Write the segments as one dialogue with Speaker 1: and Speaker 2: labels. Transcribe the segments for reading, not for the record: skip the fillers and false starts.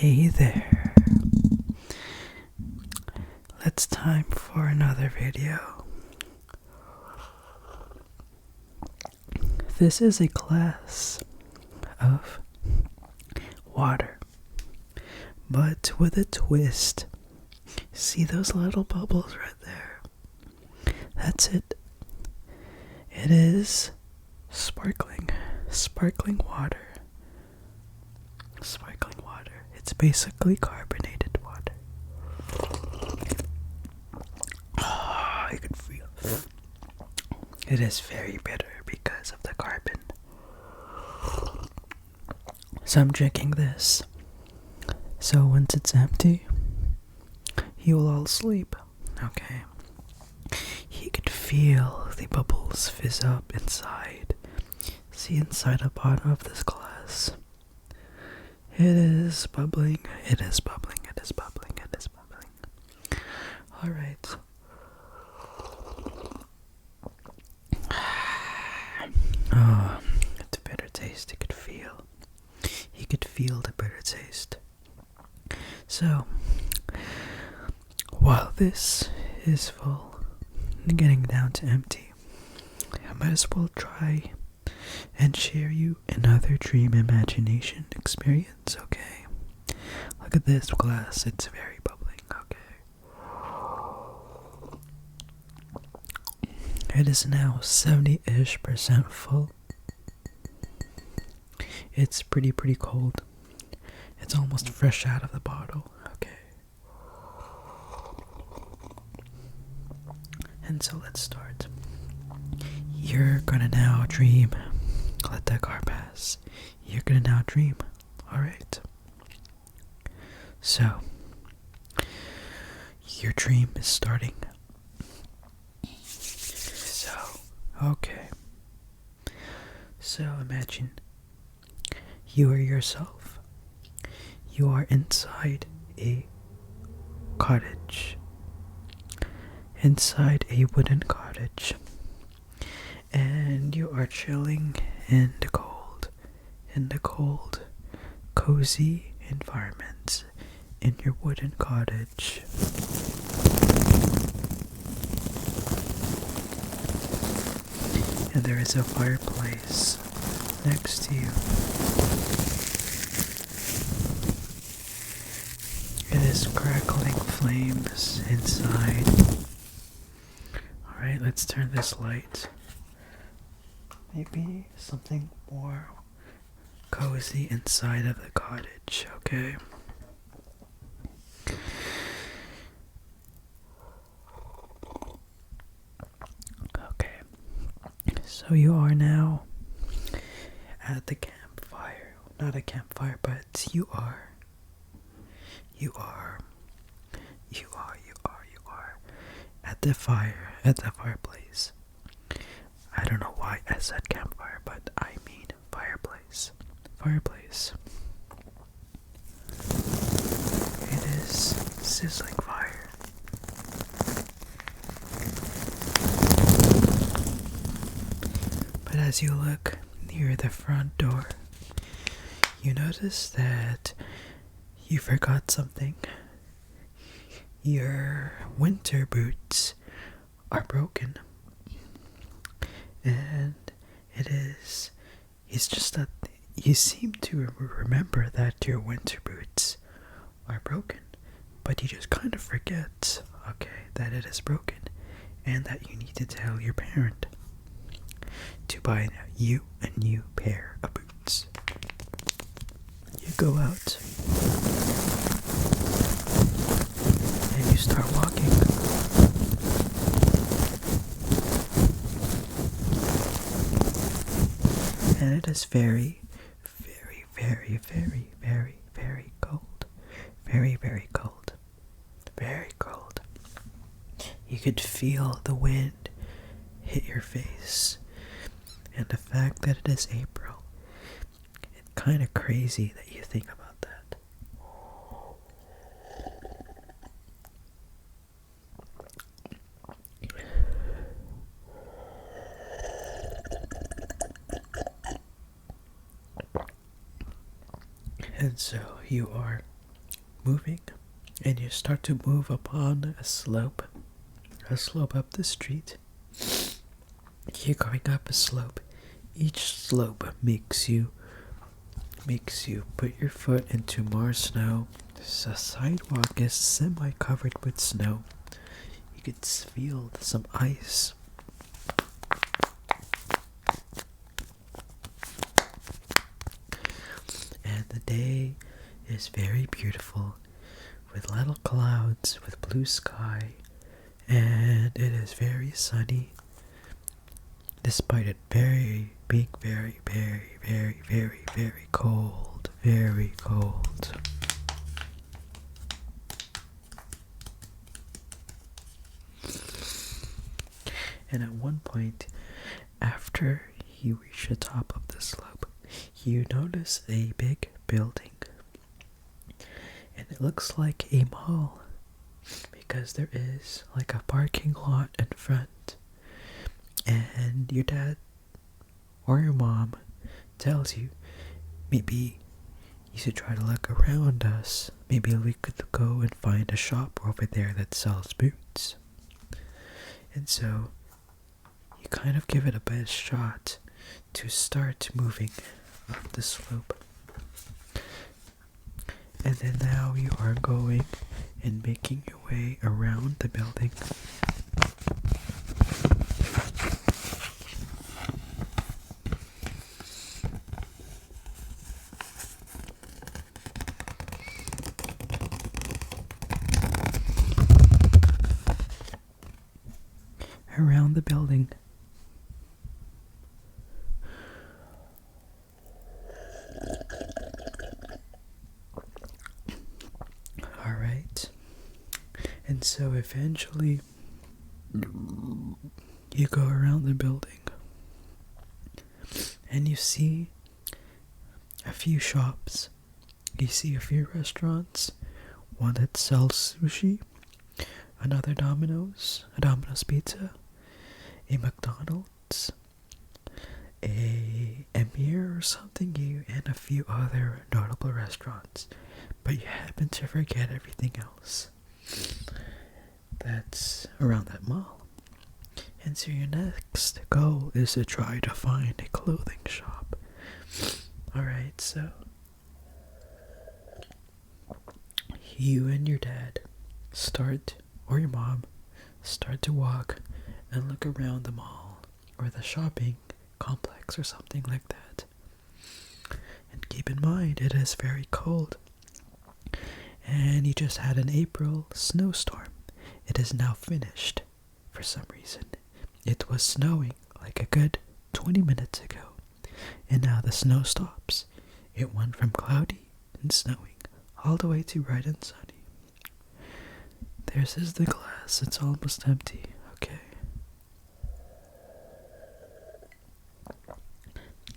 Speaker 1: Hey there. It's time for another video. This is a glass of water, but with a twist. See those little bubbles right there? That's it. It is sparkling water. Sparkling water. It's basically carbonated water. You can feel it is very bitter because of the carbon. So I'm drinking this. So once it's empty, you will all sleep. Okay. You can feel the bubbles fizz up inside. See inside the bottom of this glass. It is bubbling. It is bubbling. It is bubbling. It is bubbling. Alright. Oh, it's a bitter taste. You could feel. You could feel the bitter taste. So, while this is full and getting down to empty, I might as well try and share you another dream imagination experience, okay? Look at this glass, it's very bubbling, okay? It is now 70-ish% full. It's pretty cold. It's almost fresh out of the bottle, okay? And so let's start. You're gonna now dream. Let that car pass. You're gonna now dream. Alright. So, your dream is starting. Okay. So imagine you are yourself. You are inside a cottage. Inside a wooden cottage. And you are chilling in the cold, cozy environment in your wooden cottage. And there is a fireplace next to you. It is crackling flames inside. Alright, let's turn this light. Maybe something more cozy inside of the cottage, okay? Okay. So you are now at the campfire. Not a campfire, but you are at the fireplace. I don't know why I said campfire, but I mean fireplace. Fireplace. It is sizzling fire. But as you look near the front door, you notice that you forgot something. Your winter boots are broken. And it's just that you seem to remember that your winter boots are broken, but you just kind of forget, okay, that it is broken, and that you need to tell your parent to buy you a new pair of boots. You go out, and you start walking. And it is very cold. Very cold. Very cold. You could feel the wind hit your face. And the fact that it is April, it's kind of crazy that you think about that. And so you are moving, and you start to move upon a slope up the street. You're going up a slope. Each slope makes you put your foot into more snow. The sidewalk is semi-covered with snow. You could feel some ice. And the day is very beautiful, with little clouds, with blue sky, and it is very sunny, despite it being very, very, very, very, very cold, very cold. And at one point, after you reach the top of the slope, you notice a big building. And it looks like a mall, because there is like a parking lot in front. And your dad or your mom tells you, maybe you should try to look around us. Maybe we could go and find a shop over there that sells boots. And so you kind of give it a best shot to start moving up the slope. And then now you are going and making your way around the building. Around the building. Alright. And so eventually you go around the building and you see a few shops. You see a few restaurants. One that sells sushi, another a Domino's Pizza, a McDonald's, a Emir or something, and a few other notable restaurants. But you happen to forget everything else that's around that mall. And so your next goal is to try to find a clothing shop. Alright, so you and your dad or your mom start to walk and look around the mall or the shopping complex or something like that. And keep in mind, it is very cold. And you just had an April snowstorm. It is now finished for some reason. It was snowing like a good 20 minutes ago. And now the snow stops. It went from cloudy and snowing all the way to bright and sunny. There's the glass. It's almost empty. Okay.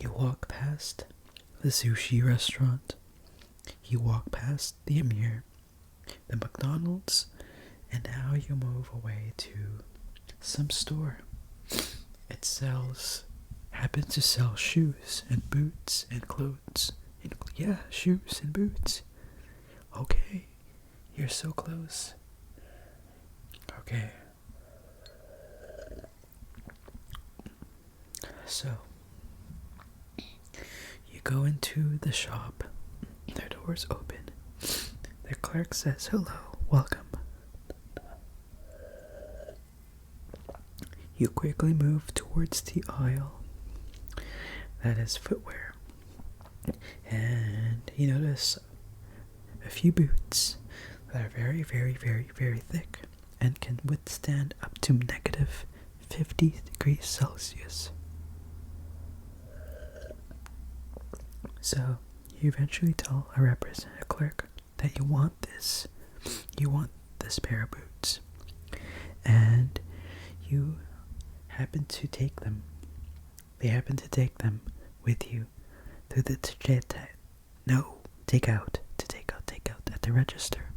Speaker 1: You walk past the sushi restaurant. You walk past the Emir, the McDonald's, and now you move away to some store. It happens to sell shoes and boots and clothes. Shoes and boots. Okay, you're so close. Okay. So, you go into the shop. The doors open. The clerk says, "Hello, welcome." You quickly move towards the aisle that is footwear. And you notice a few boots that are very, very, very, very thick and can withstand up to negative 50 degrees Celsius. So you eventually tell a clerk that you want this pair of boots, and you happen to take them. They happen to take them with you through the take out at the register,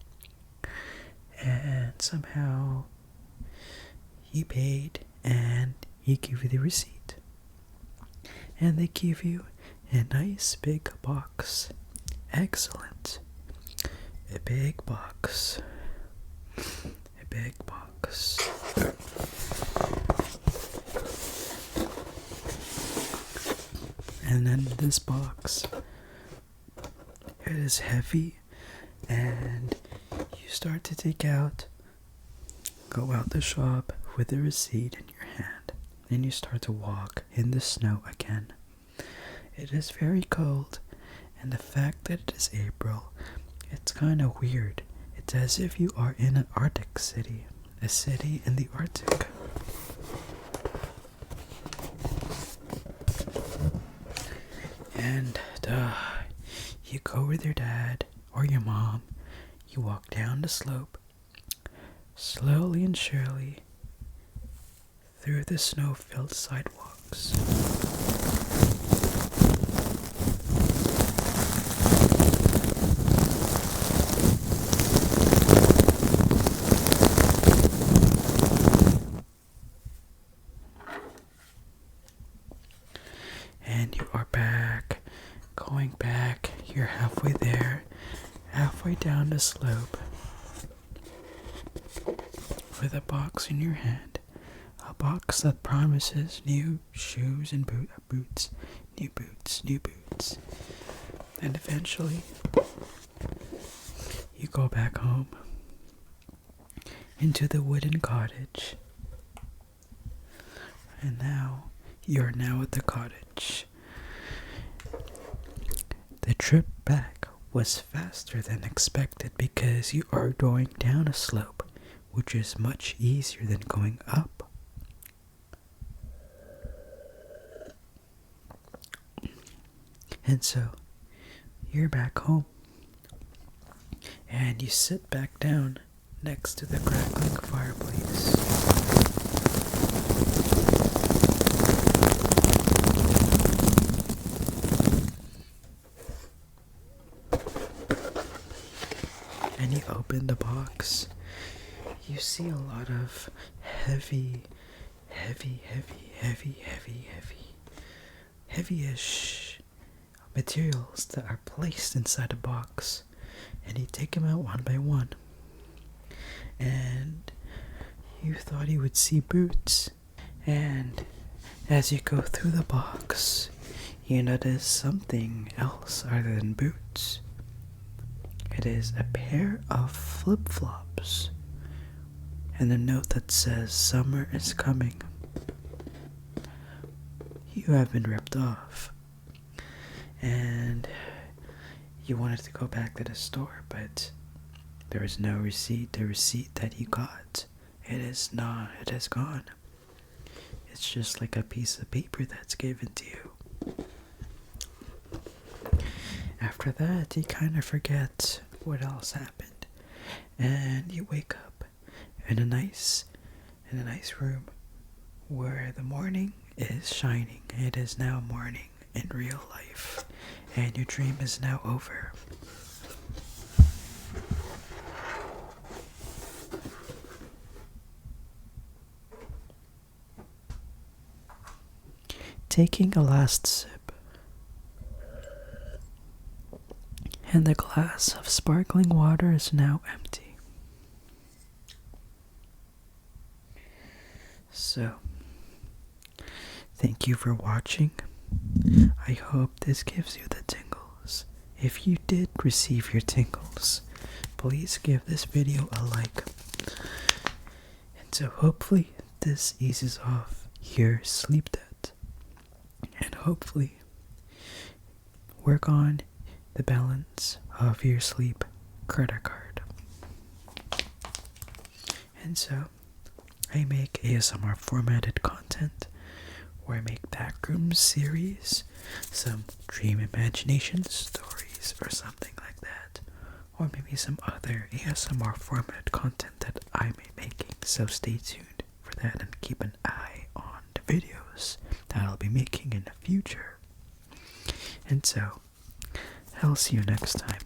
Speaker 1: and somehow you paid, and you give you the receipt, and they give you a nice big box. Excellent. a big box. A big box. And then this box, it is heavy, and you start to go out the shop with the receipt in your hand, and you start to walk in the snow again. It is very cold, and the fact that it is April, it's kind of weird. It's as if you are in an Arctic city, a city in the Arctic. And you go with your dad or your mom, you walk down the slope, slowly and surely, through the snow-filled sidewalks. And you are going back, you're halfway there, halfway down the slope, with a box in your hand, a box that promises new shoes and boots, new boots, and eventually, you go back home, into the wooden cottage, and now, you're now at the cottage. The trip back was faster than expected because you are going down a slope, which is much easier than going up. And so, you're back home, and you sit back down next to the crackling fireplace. And you open the box, you see a lot of heavy-ish materials that are placed inside a box, and you take them out one by one. And you thought you would see boots, and as you go through the box, you notice something else other than boots. It is a pair of flip-flops, and a note that says, "Summer is coming." You have been ripped off, and you wanted to go back to the store, but there is no receipt. The receipt that you got, it is gone. It's just like a piece of paper that's given to you. After that, you kind of forget what else happened, and you wake up in a nice room where the morning is shining. It is now morning in real life, and your dream is now over. Taking a last sip, and the glass of sparkling water is now empty. So, thank you for watching. I hope this gives you the tingles. If you did receive your tingles, please give this video a like. And so hopefully this eases off your sleep debt. And hopefully work on the balance of your sleep credit card. And so I make ASMR formatted content where I make backroom series, some dream imagination stories or something like that, or maybe some other ASMR formatted content that I may be making. So stay tuned for that and keep an eye on the videos that I'll be making in the future. And so, I'll see you next time.